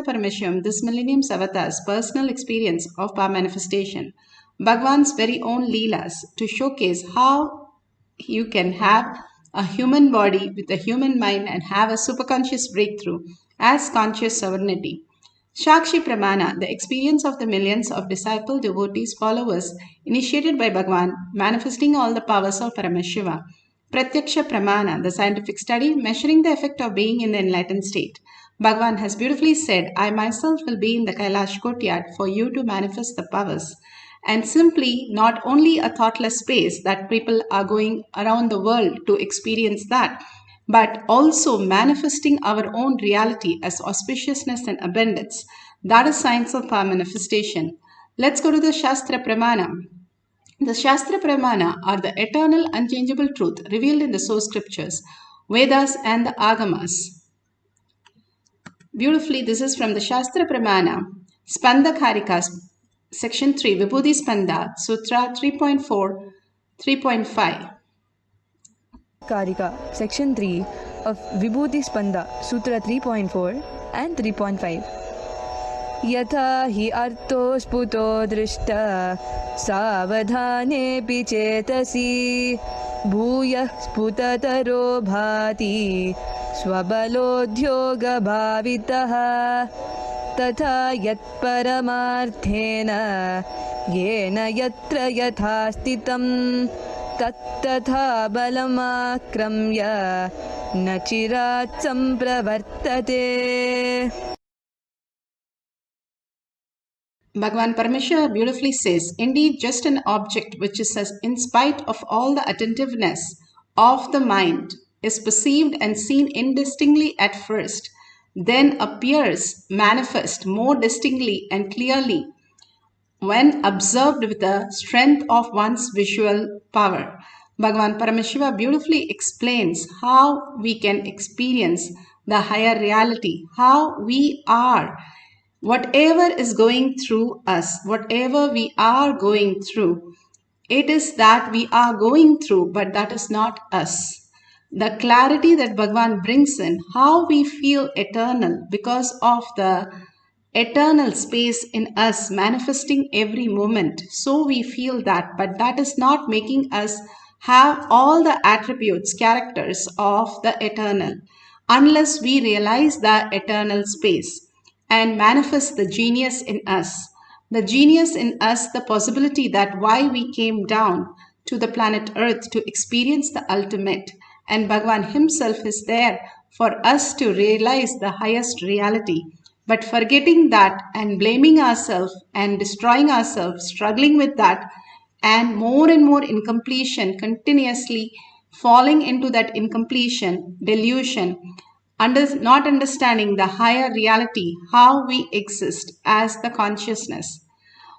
Paramashivam, this millennium's avatar's personal experience of power manifestation, Bhagwan's very own Leelas to showcase how you can have a human body with a human mind and have a superconscious breakthrough as conscious sovereignty. Shakshi Pramana, the experience of the millions of disciple devotees followers initiated by Bhagwan, manifesting all the powers of Paramashiva. Pratyaksha Pramana, the scientific study measuring the effect of being in the enlightened state. Bhagwan has beautifully said, I myself will be in the Kailash courtyard for you to manifest the powers. And simply not only a thoughtless space that people are going around the world to experience that, but also manifesting our own reality as auspiciousness and abundance. That is science of power manifestation. Let's go to the Shastra Pramana. The Shastra Pramana are the eternal unchangeable truth revealed in the source scriptures, Vedas and the Agamas. Beautifully, this is from the Shastra Pramana, Spanda Karikas, Section 3, Vibhuti Spanda, Sutra 3.4, 3.5. Karika, Section 3 of Vibhuti Spanda, Sutra 3.4 and 3.5. Yatha hi arto sputo drishta savadhanepi chetasi bhuyah sputataro bhati swabalodhyoga bhavitaha tatha yat paramarthena yena yatra yatha stitam tattatha balamakramya nachirat sampravartate. Bhagavan Paramashiva beautifully says, indeed, just an object which is in spite of all the attentiveness of the mind is perceived and seen indistinctly at first, then appears manifest more distinctly and clearly when observed with the strength of one's visual power. Bhagavan Paramashiva beautifully explains how we can experience the higher reality, how we are. Whatever is going through us, whatever we are going through, it is that we are going through, but that is not us. The clarity that Bhagavan brings in, how we feel eternal because of the eternal space in us manifesting every moment. So we feel that, but that is not making us have all the attributes, characters of the eternal, unless we realize the eternal space and manifest the genius in us. The genius in us, the possibility that why we came down to the planet Earth to experience the ultimate. And Bhagavan himself is there for us to realize the highest reality. But forgetting that and blaming ourselves and destroying ourselves, struggling with that, and more incompletion, continuously falling into that incompletion, delusion, not understanding the higher reality, how we exist as the consciousness.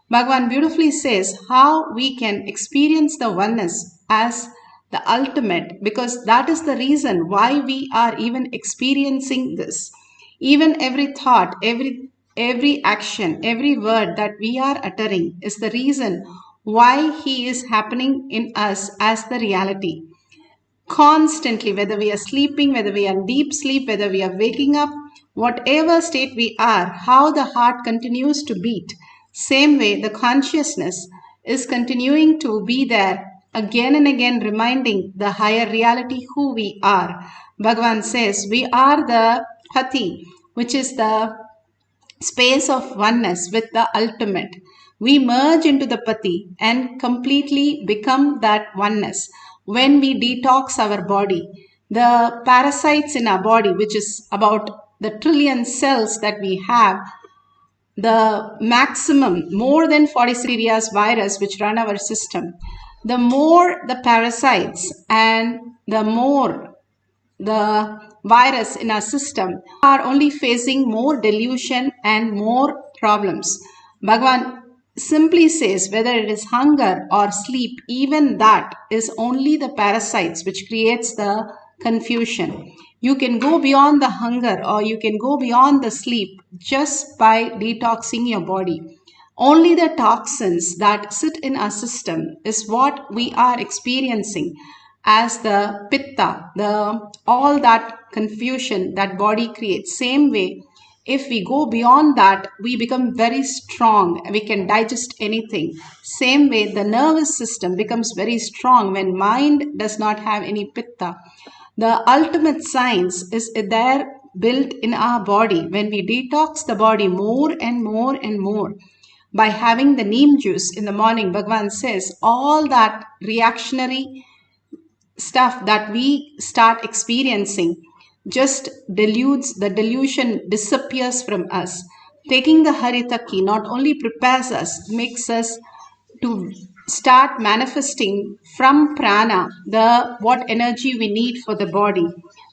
Bhagavan beautifully says how we can experience the oneness as the ultimate, because that is the reason why we are even experiencing this. Even every thought, every action, every word that we are uttering is the reason why he is happening in us as the reality. Constantly, whether we are sleeping, whether we are in deep sleep, whether we are waking up, whatever state we are, how the heart continues to beat. Same way, the consciousness is continuing to be there again and again, reminding the higher reality who we are. Bhagavan says, we are the Pati, which is the space of oneness with the ultimate. We merge into the Pati and completely become that oneness. When we detox our body, the parasites in our body, which is about the trillion cells that we have, the maximum, more than 40 serious virus which run our system, the more the parasites and the more the virus in our system are only facing more delusion and more problems. Bhagavan simply says whether it is hunger or sleep, even that is only the parasites which creates the confusion. You can go beyond the hunger or you can go beyond the sleep just by detoxing your body. Only the toxins that sit in our system is what we are experiencing as the pitta, all that confusion that body creates. Same way, If we go beyond that, we become very strong. We can digest anything. Same way, the nervous system becomes very strong when mind does not have any pitta. The ultimate science is there built in our body. When we detox the body more and more and more, by having the neem juice in the morning, Bhagavan says all that reactionary stuff that we start experiencing just deludes, the delusion disappears from us. Taking the Haritaki not only prepares us, makes us to start manifesting from prana the what energy we need for the body.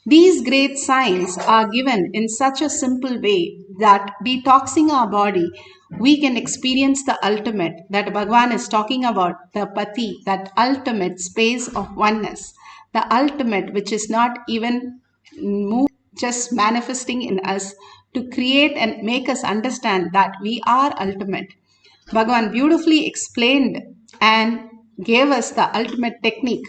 These great signs are given in such a simple way that detoxing our body, we can experience the ultimate that Bhagavan is talking about, the pati, that ultimate space of oneness, the ultimate which is not even moved, just manifesting in us to create and make us understand that we are ultimate. Bhagavan beautifully explained and gave us the ultimate technique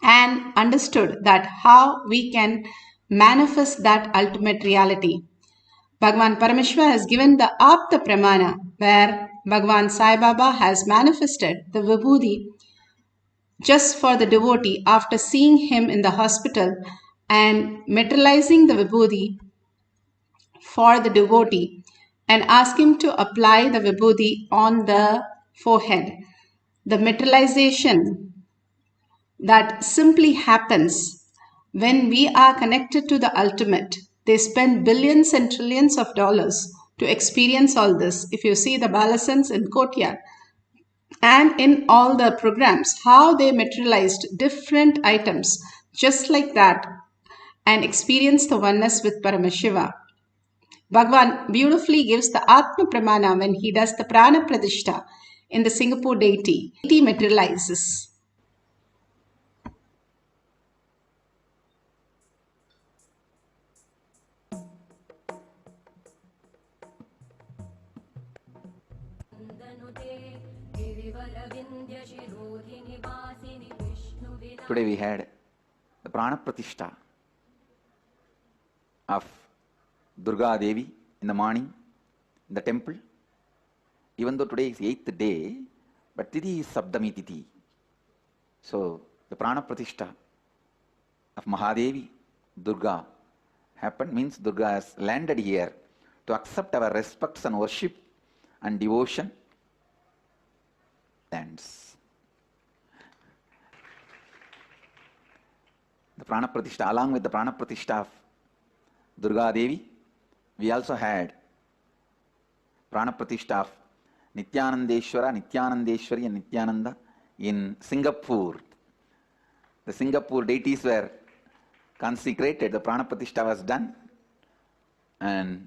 and understood that how we can manifest that ultimate reality. Bhagavan Paramashiva has given the Apta Pramana where Bhagavan Sai Baba has manifested the Vibhuti just for the devotee after seeing him in the hospital and materializing the Vibhuti for the devotee and ask him to apply the Vibhuti on the forehead. The materialization that simply happens when we are connected to the ultimate. They spend billions and trillions of dollars to experience all this. If you see the Balasans in Kotia and in all the programs, how they materialized different items just like that and experience the oneness with Paramashiva. Bhagavan beautifully gives the Atma Pramana when he does the Prana Pradishta in the Singapore deity. Deity materializes. Today we had the Prana Pratishtha of Durga Devi in the morning in the temple. Even though today is 8th day, but Tithi is Sabdami Tithi. So the Prana Pratishtha of Mahadevi, Durga, happened, means Durga has landed here to accept our respects and worship and devotion. Lands. The Prana Pratishtha, along with the Prana Pratishtha of Durga Devi, we also had Prana Pratishtha of Nithyanandeshwara, Nithyanandeshwari and Nithyananda in Singapore. The Singapore deities were consecrated, the Prana Pratishtha was done, and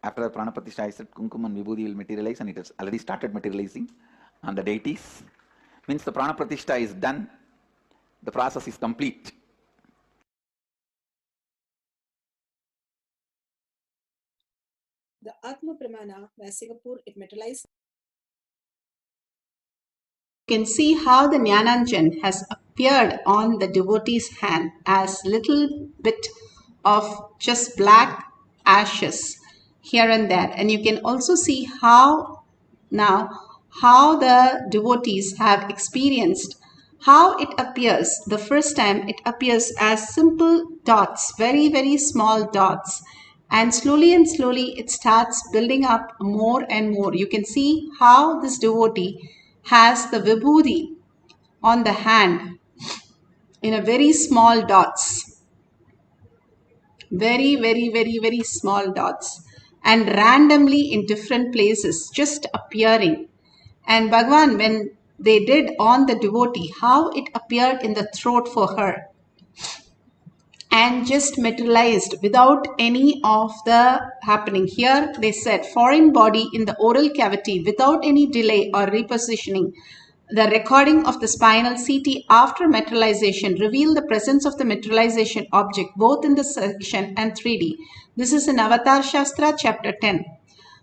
after the Prana Pratishtha I said Kumkum and Vibhuti will materialize, and it has already started materializing on the deities. Means the Prana Pratishtha is done, the process is complete. The Atma Pramana, where Singapore it materialized. You can see how the Jnananjan has appeared on the devotee's hand as little bit of just black ashes here and there. And you can also see how the devotees have experienced how it appears. The first time it appears as simple dots, very, very small dots. And slowly it starts building up more and more. You can see how this devotee has the vibhuti on the hand in a very small dots. Very, very, very, very small dots. And randomly in different places, just appearing. And Bhagavan, when they did on the devotee, how it appeared in the throat for her. And just materialized without any of the happening. Here they said foreign body in the oral cavity without any delay or repositioning. The recording of the spinal CT after materialization revealed the presence of the materialization object both in the section and 3D. This is in Avatar Shastra chapter 10.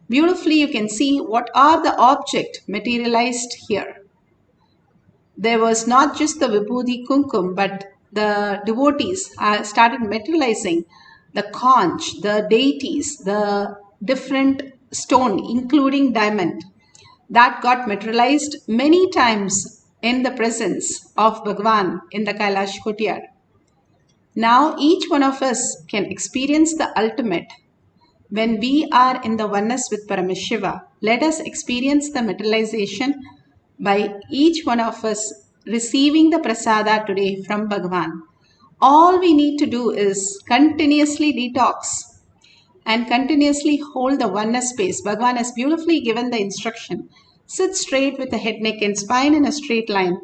Beautifully you can see what are the object materialized here. There was not just the Vibhuti Kumkum, but the devotees started materializing the conch, the deities, the different stone, including diamond, that got materialized many times in the presence of Bhagwan in the Kailash courtyard. Now each one of us can experience the ultimate when we are in the oneness with Paramashiva. Let us experience the materialization by each one of us receiving the prasada today from Bhagwan. All we need to do is continuously detox and continuously hold the oneness space. Bhagwan has beautifully given the instruction. Sit straight with the head, neck and spine in a straight line.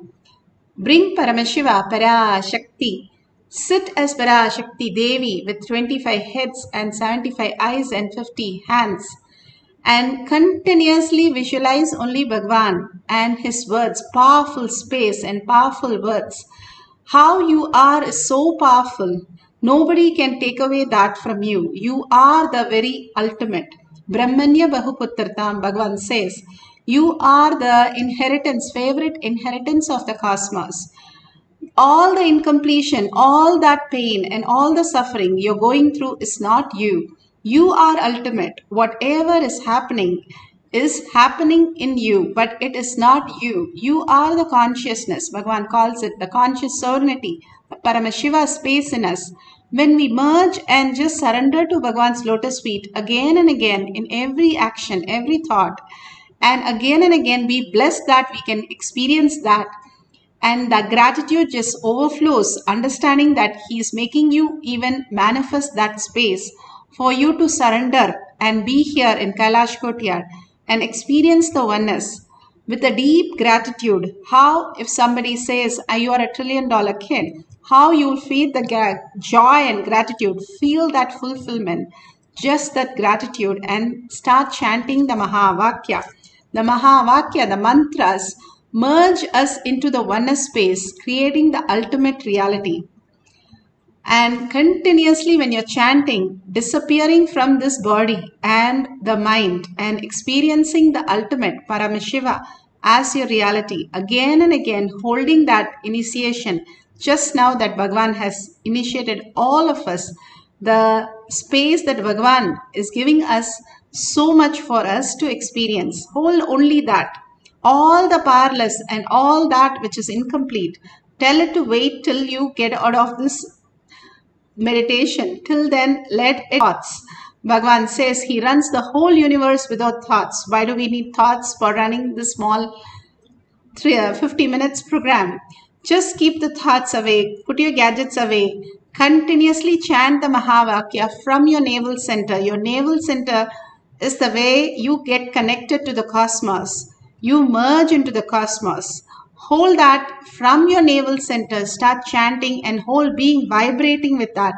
Bring Paramashiva, Parashakti. Sit as Parashakti Devi with 25 heads and 75 eyes and 50 hands. And continuously visualize only Bhagwan and his words, powerful space and powerful words. How you are is so powerful. Nobody can take away that from you. You are the very ultimate. Brahmanya Bahuputratam, Bhagavan says, you are the inheritance, favorite inheritance of the cosmos. All the incompletion, all that pain and all the suffering you're going through is not you. You are ultimate. Whatever is happening in you, but it is not you. You are the consciousness. Bhagavan calls it the conscious sovereignty, Paramashiva space in us. When we merge and just surrender to Bhagavan's lotus feet again and again in every action, every thought, and again be blessed that we can experience that, and that gratitude just overflows, understanding that he is making you even manifest that space for you to surrender and be here in Kailash Courtyard and experience the oneness with a deep gratitude. How if somebody says, you are a $1 trillion kid, how you will feel the joy and gratitude, feel that fulfillment, just that gratitude, and start chanting the Mahavakya. The Mahavakya, the mantras, merge us into the oneness space, creating the ultimate reality. And continuously when you're chanting, disappearing from this body and the mind and experiencing the ultimate Paramashiva as your reality, again and again holding that initiation, just now that Bhagavan has initiated all of us, the space that Bhagavan is giving us so much for us to experience. Hold only that. All the powerless and all that which is incomplete, tell it to wait till you get out of this meditation. Till then, let it thoughts. Bhagavan says he runs the whole universe without thoughts. Why do we need thoughts for running this small 50 minutes program? Just keep the thoughts away. Put your gadgets away. Continuously chant the Mahavakya from your navel center. Your navel center is the way you get connected to the cosmos. You merge into the cosmos. Hold that from your navel center. Start chanting and whole being vibrating with that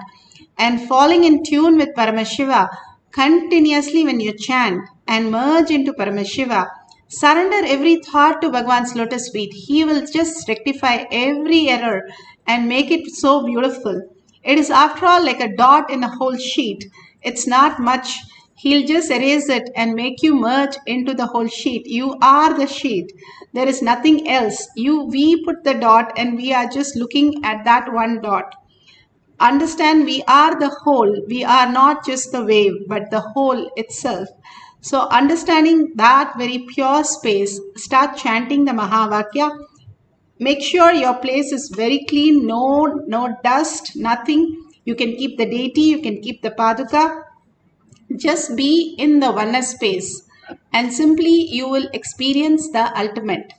and falling in tune with Paramashiva. Continuously when you chant and merge into Paramashiva, surrender every thought to Bhagavan's lotus feet. He will just rectify every error and make it so beautiful. It is after all like a dot in a whole sheet. It's not much. He'll just erase it and make you merge into the whole sheet. You are the sheet. There is nothing else. We put the dot and we are just looking at that one dot. Understand, we are the whole. We are not just the wave, but the whole itself. So understanding that very pure space, start chanting the Mahavakya. Make sure your place is very clean, no dust, nothing. You can keep the deity, you can keep the paduka. Just be in the oneness space and simply you will experience the ultimate.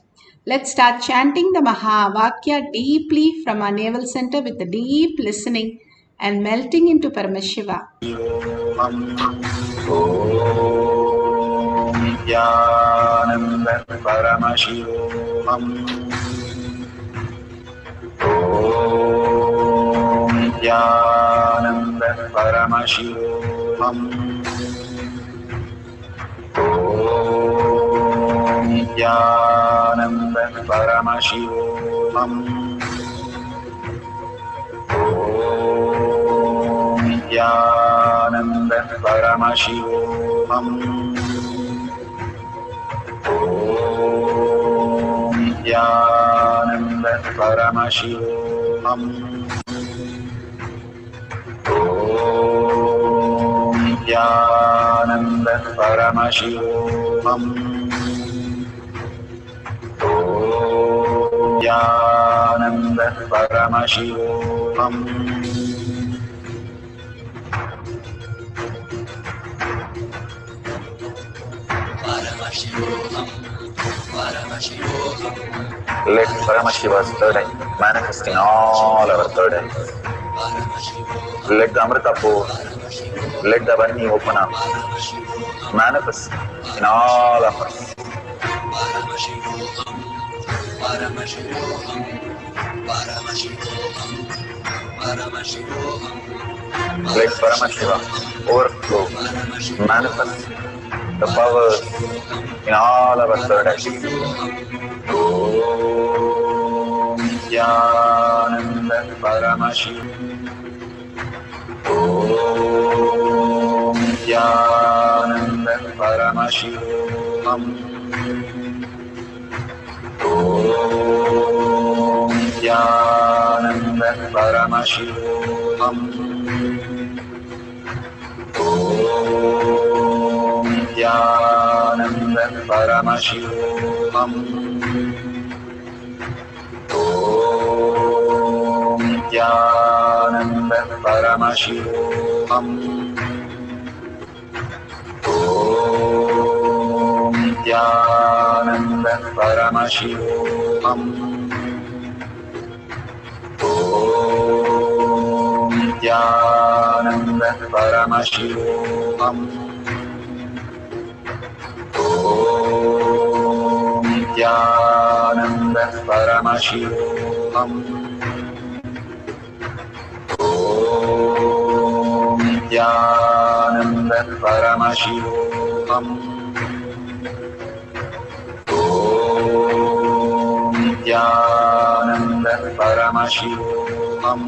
Let's start chanting the Mahavakya deeply from our navel center with the deep listening and melting into Paramashiva. Nithyananda Paramashivam. Nithyananda Paramashivam. Nithyananda Paramashivam. Nithyananda Paramashivoham. Nithyananda Paramashivoham. Om Nithyananda Paramashivoham. Om Nithyananda Paramashivoham. Let Paramashiva's third eye manifest in all our third eyes. Let the Amrita pour, let the Varni open up, manifest in all of us. Let Paramashiva overflow, manifest the powers in all our third eyes. Om Nithyananda Paramashivam. Om Nithyananda Paramashivoham. Om Nithyananda Paramashivoham. Om Nithyananda Paramashivoham. Om Nithyananda Paramashivoham. Om Nithyananda Paramashivoham. Om Nithyananda Paramashivoham. Om Nithyananda Paramashivoham. Om Nithyananda Paramashivoham. Om Nithyananda Paramashivoham.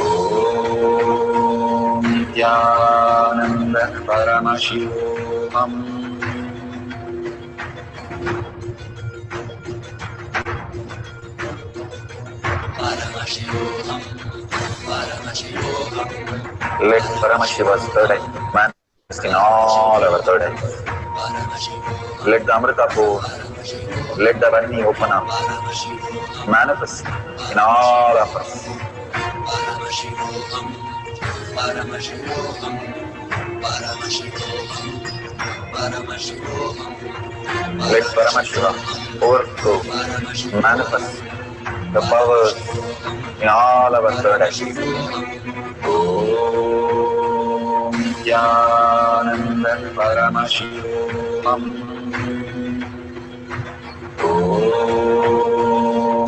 Om Nithyananda Paramashivoham. Let Paramashiva's third eye manifest in all our third eyes. Let the Amrita pour, let the Varni open up, manifest in all of us. Let Paramashiva overflow, manifest the powers in all our third eyes. Om Nithyananda Paramashivoham. Om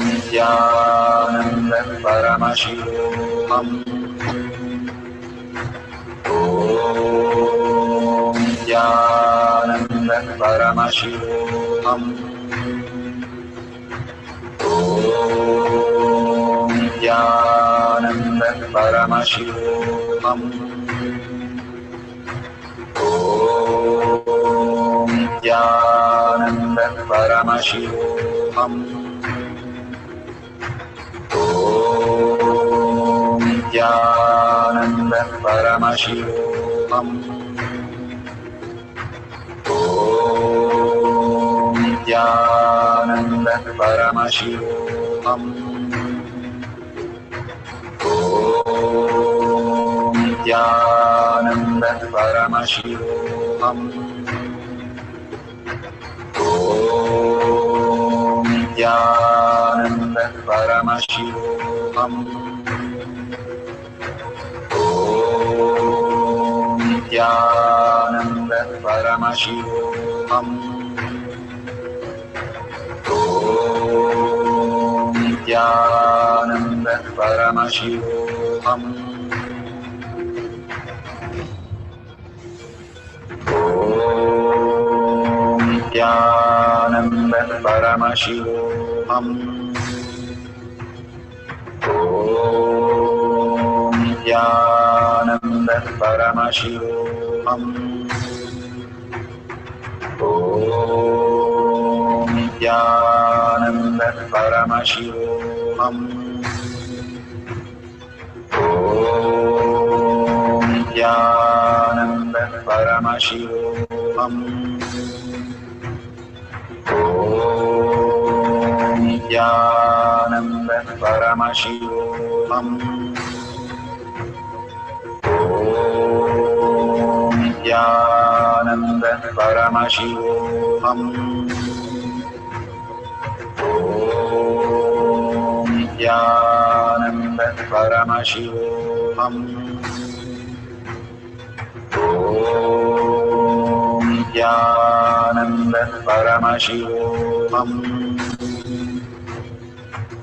Nithyananda Paramashivoham. Om Nithyananda Paramashivoham. Om Nithyananda Paramashivoham. Om Nithyananda Paramashivoham. Om Nithyananda Paramashivoham. Om Nithyananda Paramashivoham. Om Nithyananda Paramashivoham. Om Nithyananda Paramashivoham. Om Nithyananda Paramashivoham. Om Nithyananda Paramashivoham. Om Nithyananda Paramashivoham. Om Nithyananda Paramashivoham. Om Nithyananda Paramashivoham. Om Om Nithyananda Paramashivoham. Om Nithyananda Paramashivoham. Om Nithyananda Paramashivoham. Om Nithyananda Paramashivoham. Om Nithyananda Paramashivoham.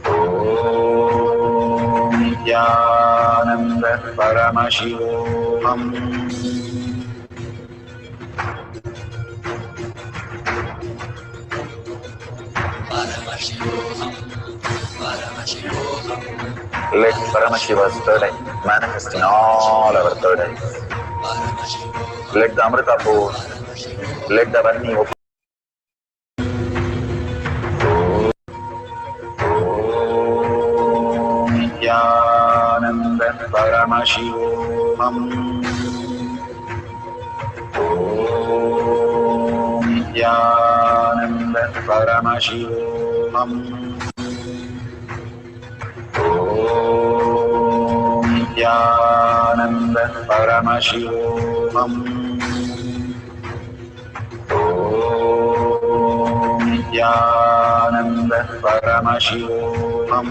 Om Nithyananda Paramashivoham. Let Paramashiva's third eye manifest in all our third eyes. Let the Amrita pour, let the Varni open. Om Nithyananda Paramashivoham. Om Nithyananda Paramashivoham. Om Nithyananda Paramashivoham. Om Nithyananda Paramashivoham.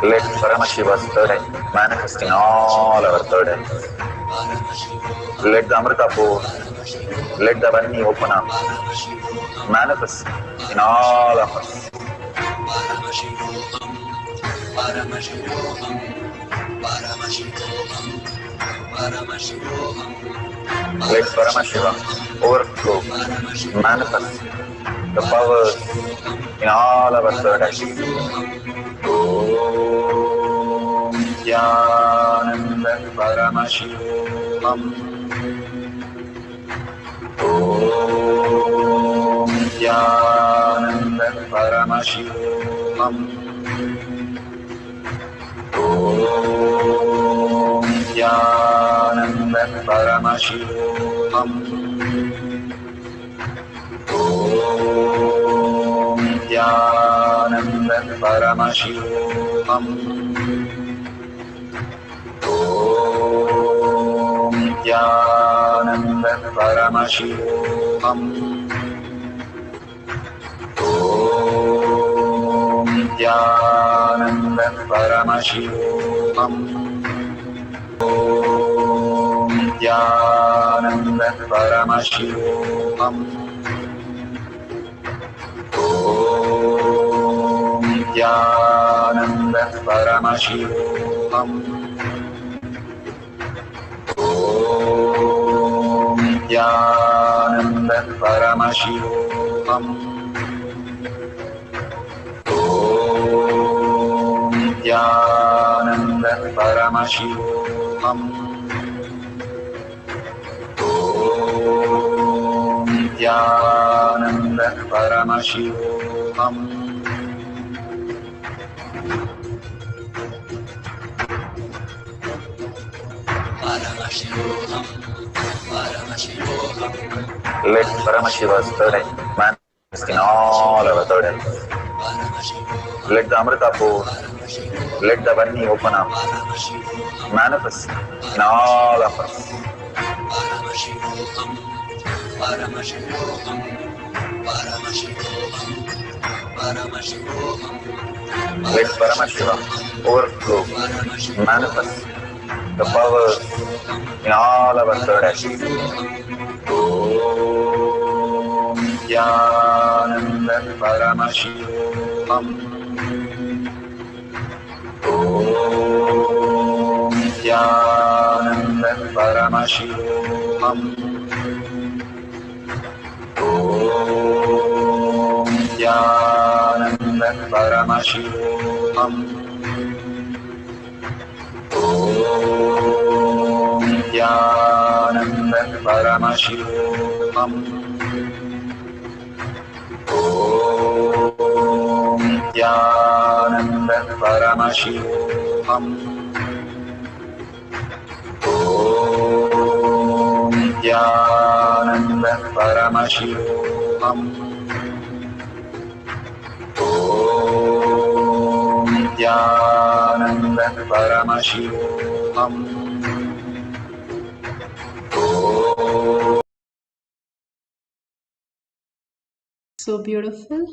Let Paramashiva's third eye manifest in all our third eyes. Let the Amrita pour, let the Varni open up, manifest in all of us. Let Paramashiva overflow, manifest the powers in all our third eyes. Om Nithyananda Paramashivoham. Om Nithyananda Paramashivoham. Om Nithyananda Paramashivoham. Om Nithyananda Paramashivoham. Om Nithyananda Paramashivoham. Om Nithyananda Paramashivoham. Om Nithyananda Paramashivoham. Om Nithyananda Paramashivoham. Om Nithyananda Paramashivoham. Om Nithyananda Paramashivoham. Om Nithyananda Paramashivoham. Let Paramashiva's third eye manifest in all our third eyes. Let the Amrita pour, let the Varni open up, manifest in all of us. Let Paramashiva overflow, manifest the powers in all our third eyes. Om Nithyananda Paramashivoham. Om Nithyananda Paramashivoham. Om Nithyananda Paramashivoham. Om Nithyananda Paramashivoham. Om Nithyananda Paramashivoham. Om Nithyananda Paramashivoham. Om Nithyananda Paramashivoham. So beautiful.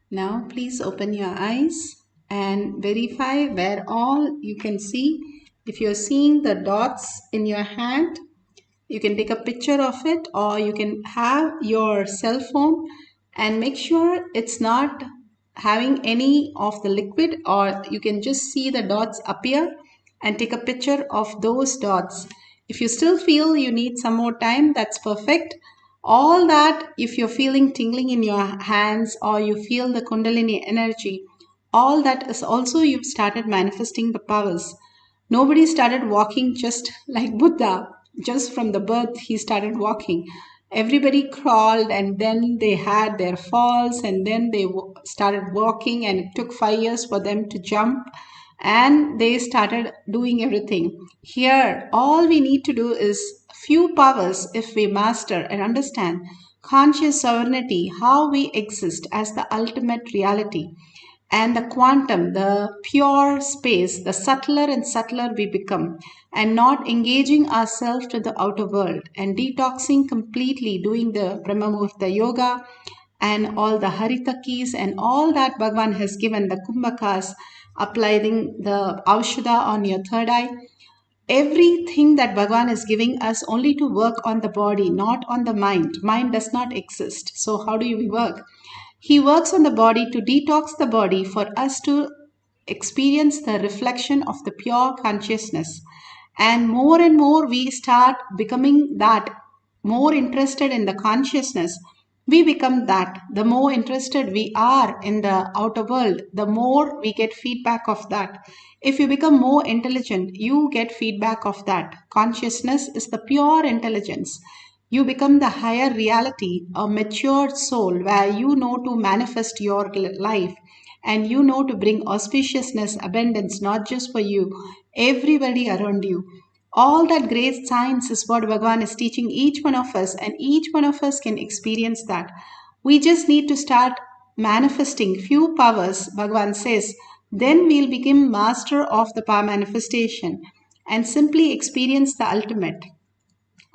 Now please open your eyes and verify where all you can see. If you're seeing the dots in your hand, you can take a picture of it, or you can have your cell phone and make sure it's not having any of the liquid, or you can just see the dots appear and take a picture of those dots. If you still feel you need some more time, that's perfect. All that, if you're feeling tingling in your hands or you feel the Kundalini energy, all that is also you've started manifesting the powers. Nobody started walking just like Buddha. Just from the birth, he started walking. Everybody crawled, and then they had their falls, and then they started walking, and it took 5 years for them to jump, and they started doing everything. Here, all we need to do is few powers. If we master and understand conscious sovereignty, how we exist as the ultimate reality, and the quantum, the pure space, the subtler and subtler we become, and not engaging ourselves to the outer world, and detoxing completely, doing the Brahmamurta yoga and all the haritakis and all that Bhagavan has given, the kumbhakas, applying the aushadha on your third eye. Everything that Bhagavan is giving us only to work on the body, not on the mind. Mind does not exist. So how do we work? He works on the body to detox the body for us to experience the reflection of the pure consciousness. And more we start becoming that, more interested in the consciousness. We become that. The more interested we are in the outer world, the more we get feedback of that. If you become more intelligent, you get feedback of that. Consciousness is the pure intelligence. You become the higher reality, a matured soul where you know to manifest your life, and you know to bring auspiciousness, abundance, not just for you, everybody around you. All that great science is what Bhagavan is teaching each one of us, and each one of us can experience that. We just need to start manifesting few powers, Bhagavan says, then we'll become master of the power manifestation and simply experience the ultimate.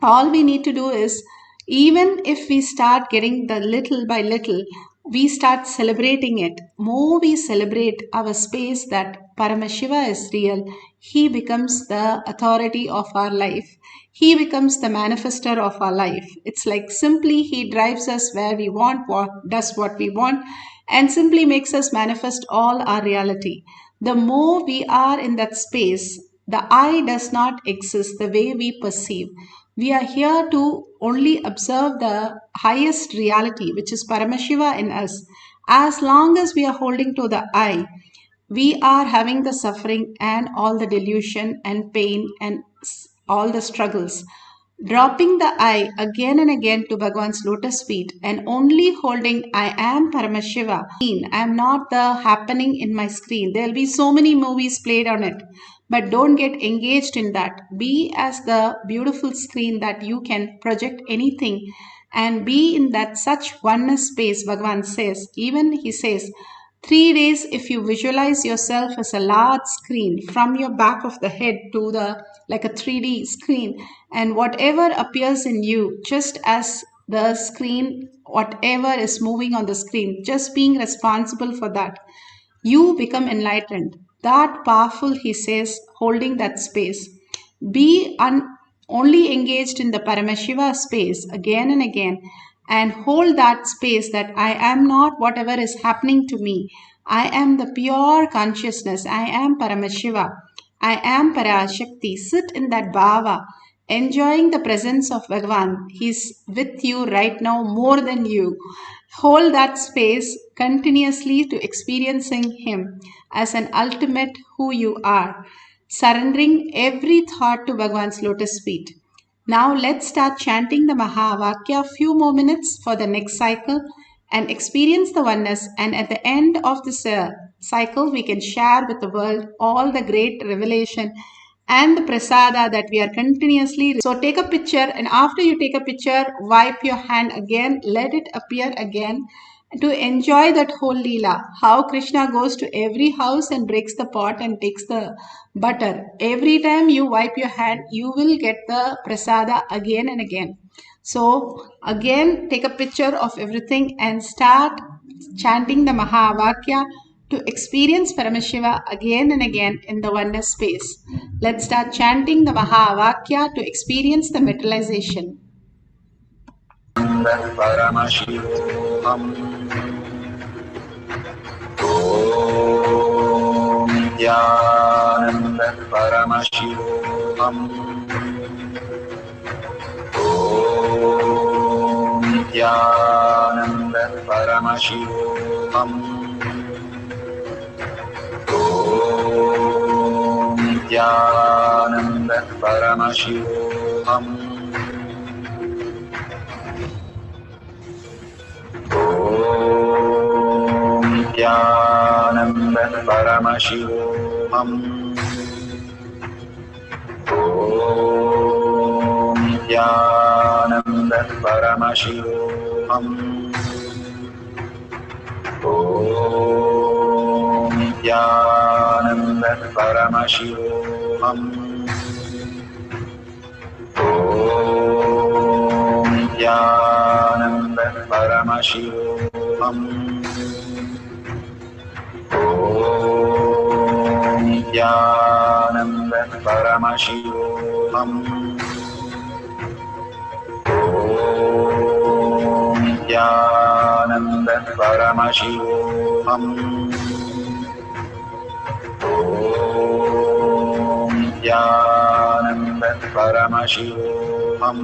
All we need to do is, even if we start getting the little by little, we start celebrating it. More we celebrate our space that Paramashiva is real, he becomes the authority of our life. He becomes the manifester of our life. It's like simply he drives us where we want, does what we want, and simply makes us manifest all our reality. The more we are in that space, the I does not exist the way we perceive. We are here to only observe the highest reality, which is Paramashiva in us. As long as we are holding to the I, we are having the suffering and all the delusion and pain and all the struggles. Dropping the I again and again to Bhagavan's lotus feet and only holding I am Paramashiva. I am not the happening in my screen. There will be so many movies played on it, but don't get engaged in that. Be as the beautiful screen that you can project anything and be in that such oneness space. Bhagavan says, even he says, 3 days if you visualize yourself as a large screen from your back of the head to the like a 3D screen, and whatever appears in you, just as the screen, whatever is moving on the screen, just being responsible for that, you become enlightened. That powerful, he says, holding that space. Be only engaged in the Paramashiva space again and again, and hold that space that I am not whatever is happening to me. I am the pure consciousness. I am Paramashiva. I am Parashakti. Sit in that bhava, enjoying the presence of Bhagavan. He's with you right now more than you. Hold that space continuously to experiencing Him as an ultimate who you are, surrendering every thought to Bhagavan's lotus feet. Now let's start chanting the Mahavakya a few more minutes for the next cycle and experience the oneness. And at the end of this cycle, we can share with the world all the great revelation and the prasada that we are continuously. So take a picture, and after you take a picture, wipe your hand again, let it appear again to enjoy that whole Leela. How Krishna goes to every house and breaks the pot and takes the butter. Every time you wipe your hand, you will get the prasada again and again. So again, take a picture of everything and start chanting the Mahavakya to experience Paramashiva again and again in the oneness space. Let's start chanting the Mahavakya to experience the materialization. Paramashivoham. Om Nithyananda Paramashivoham. Om Nithyananda Paramashivoham. Om Nithyananda Paramashivoham. Om Nithyananda Paramashivoham. Om Nithyananda Paramashivoham. Om Nithyananda Paramashivoham. Om Nithyananda Paramashivoham. Om Nithyananda Paramashivoham. Om Nithyananda Paramashivoham. Om Nithyananda Paramashivoham.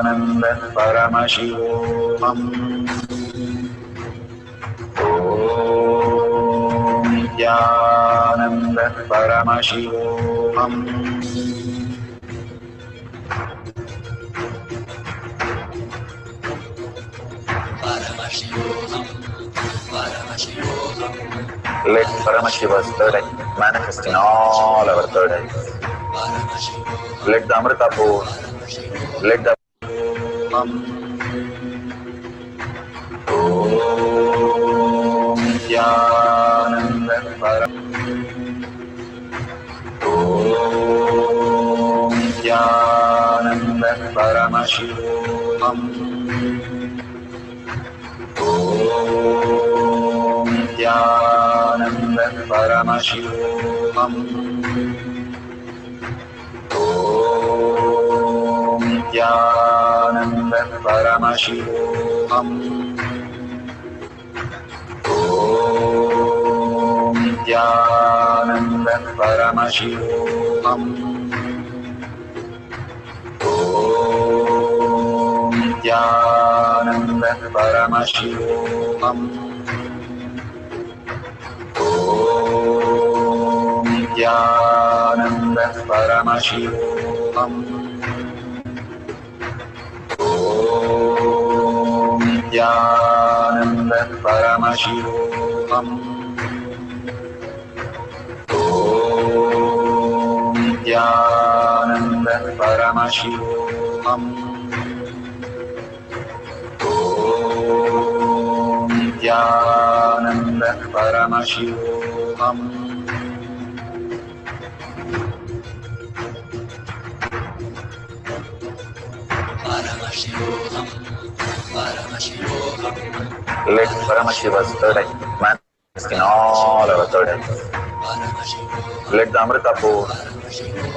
Nanda Paramashivoham. Om Nithyananda Paramashivoham. Let Paramashiva's third eye manifest in all our third eyes. Let the Amrita pour, let the Om Nithyananda Om Nithyananda Paramashivoham. Om Nithyananda Paramashivoham. Om Nithyananda Paramashivoham. Om Nithyananda Paramashivoham. Om Nithyananda Paramashivoham. Om Nithyananda Paramashivoham. Om Nithyananda Paramashivoham. Om Nithyananda Paramashivoham. Om Nithyananda Paramashivoham. Let Paramashiva's third eye manifest in all our third eyes. Let the Amrita pour,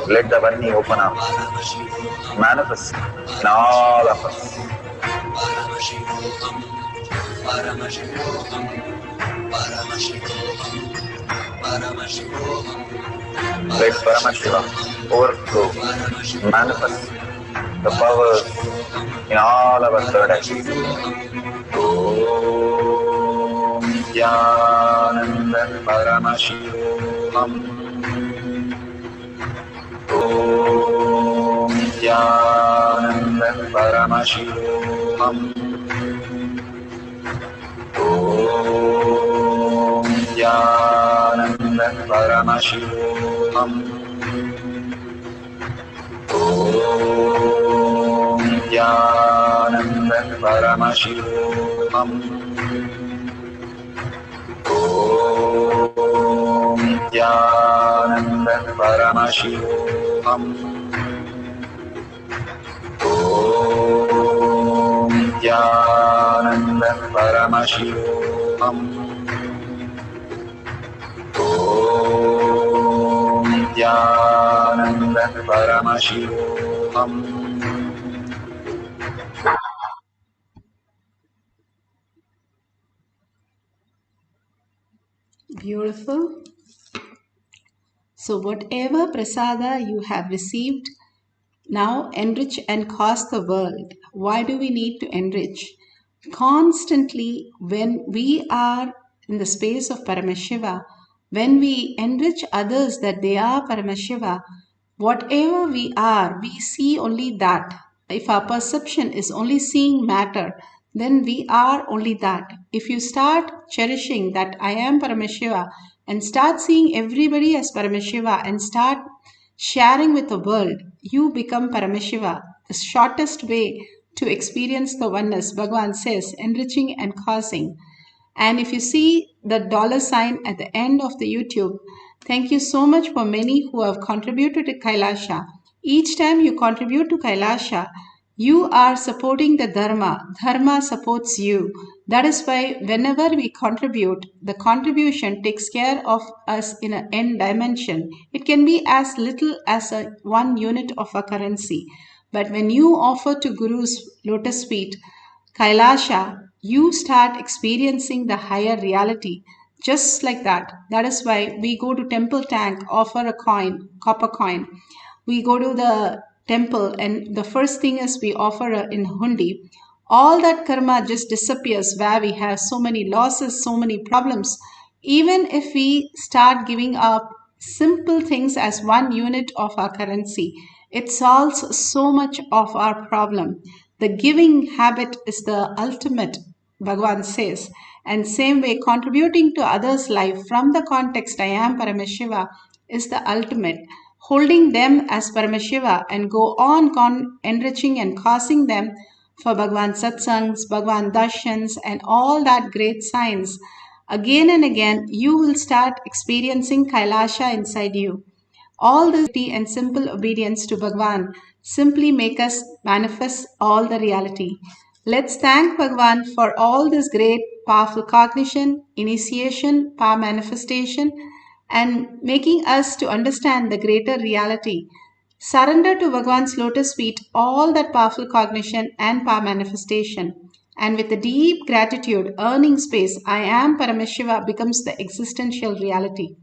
let the Varni open up, manifest in all of us. Let Paramashiva overflow, manifest the powers in all our third eyes. Om Nithyananda Paramashivoham. Nithyananda Paramashivoham. Om Nithyananda Paramashivoham. Om Nithyananda Paramashivoham. Om Nithyananda Paramashivoham. Om Nithyananda Paramashivoham. Om Nithyananda Paramashivoham. Beautiful. So whatever prasada you have received, now enrich and cause the world. Why do we need to enrich? Constantly, when we are in the space of Paramashiva, when we enrich others that they are Paramashiva, whatever we are, we see only that. If our perception is only seeing matter, then we are only that. If you start cherishing that I am Paramashiva and start seeing everybody as Paramashiva and start sharing with the world, you become Paramashiva. The shortest way to experience the oneness, Bhagavan says, enriching and causing. And if you see the $sign at the end of the YouTube, thank you so much for many who have contributed to Kailasha. Each time you contribute to Kailasha, you are supporting the Dharma. Dharma supports you. That is why whenever we contribute, the contribution takes care of us in an end dimension. It can be as little as 1 unit of a currency. But when you offer to Guru's lotus feet, Kailasha, you start experiencing the higher reality just like that. That is why we go to temple tank, offer a coin, copper coin. We go to the temple and the first thing is we offer in hundi. All that karma just disappears where we have so many losses, so many problems. Even if we start giving up simple things as 1 unit of our currency, it solves so much of our problem. The giving habit is the ultimate, Bhagavan says. And same way, contributing to others' life from the context I am Paramashiva is the ultimate. Holding them as Paramashiva and go on enriching and causing them for Bhagavan Satsangs, Bhagavan Darshans, and all that great signs. Again and again, you will start experiencing Kailasha inside you. All this and simple obedience to Bhagavan simply make us manifest all the reality. Let's thank Bhagavan for all this great, powerful cognition, initiation, power manifestation, and making us to understand the greater reality. Surrender to Bhagavan's lotus feet all that powerful cognition and power manifestation. And with a deep gratitude, earning space, I am Paramashiva becomes the existential reality.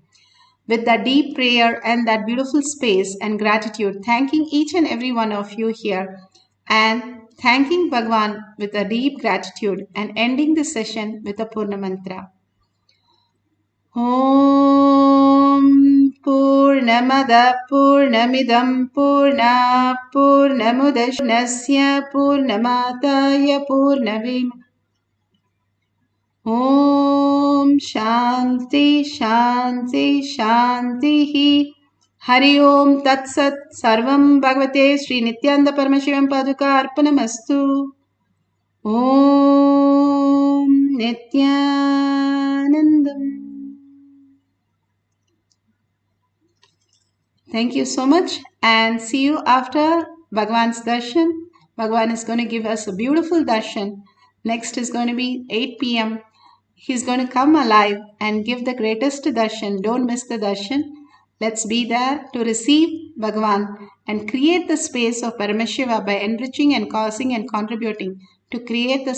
With that deep prayer and that beautiful space and gratitude, thanking each and every one of you here and thanking Bhagavan with a deep gratitude and ending this session with a Purna Mantra. Om Purnamada Purnamidam Purna Purnamudashnasya Purnamataya Purnavim. Om Shanti Shanti Shanti Hari Om Tat Sat Sarvam Bhagavate Sri Nithyananda Paramashivam Paduka Arpanamastu. Om Nithyanandam. Thank you so much and see you after Bhagavan's darshan. Bhagavan is going to give us a beautiful darshan. Next is going to be 8 p.m. He's going to come alive and give the greatest darshan. Don't miss the darshan. Let's be there to receive Bhagavan and create the space of Paramashiva by enriching and causing and contributing to create the